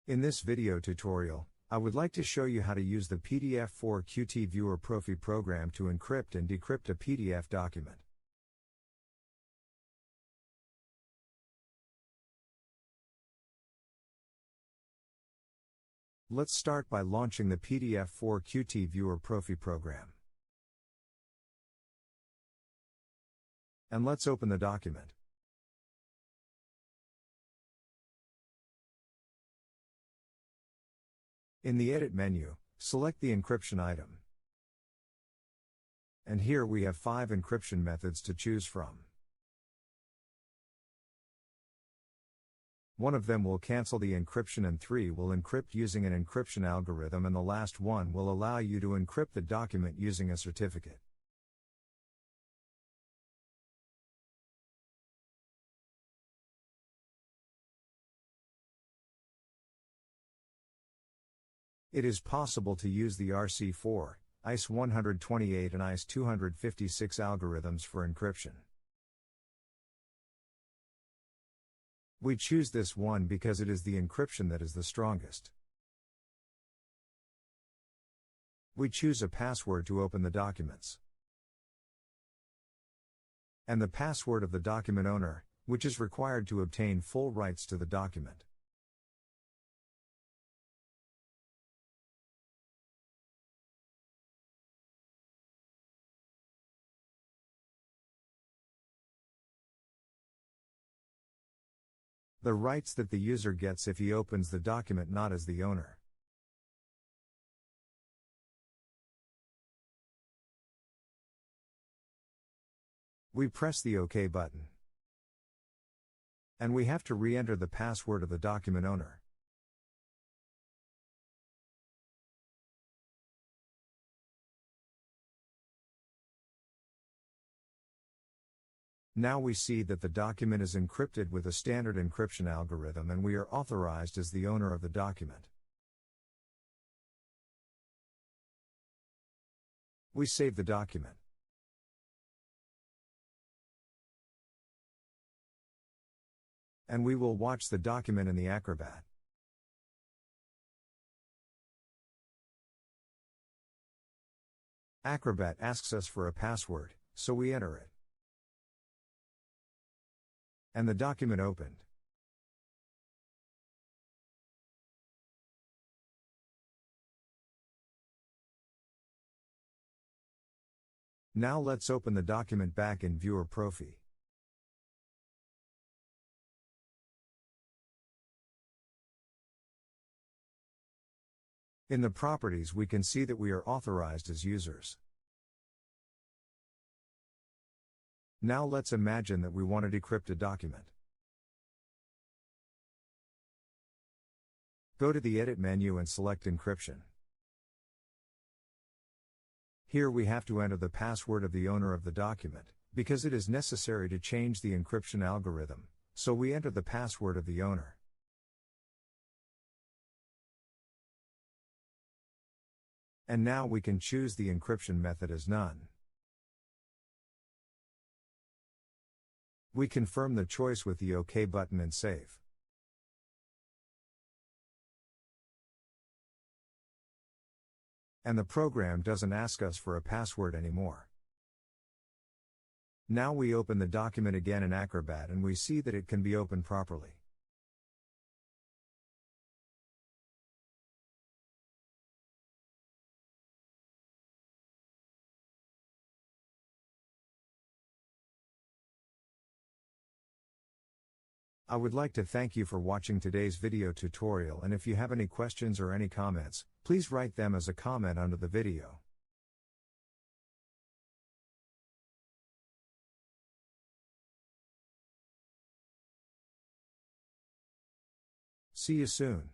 In this video tutorial, I would like to show you how to use the PDF4QT Viewer Profi program to encrypt and decrypt a PDF document. Let's start by launching the PDF4QT Viewer Profi program. And let's open the document. In the Edit menu, select the encryption item. And here we have 5 encryption methods to choose from. One of them will cancel the encryption and 3 will encrypt using an encryption algorithm, and the last one will allow you to encrypt the document using a certificate. It is possible to use the RC4, ICE128 and ICE256 algorithms for encryption. We choose this one because it is the encryption that is the strongest. We choose a password to open the documents. And the password of the document owner, which is required to obtain full rights to the document. The rights that the user gets if he opens the document not as the owner. We press the OK button. And we have to re-enter the password of the document owner. Now we see that the document is encrypted with a standard encryption algorithm, and we are authorized as the owner of the document. We save the document. And we will watch the document in the Acrobat. Acrobat asks us for a password, so we enter it. And the document opened. Now let's open the document back in Viewer Profi. In the properties we can see that we are authorized as users. Now let's imagine that we want to decrypt a document. Go to the Edit menu and select Encryption. Here we have to enter the password of the owner of the document, because it is necessary to change the encryption algorithm, so we enter the password of the owner. And now we can choose the encryption method as none. We confirm the choice with the OK button and save. And the program doesn't ask us for a password anymore. Now we open the document again in Acrobat and we see that it can be opened properly. I would like to thank you for watching today's video tutorial, and if you have any questions or any comments, please write them as a comment under the video. See you soon.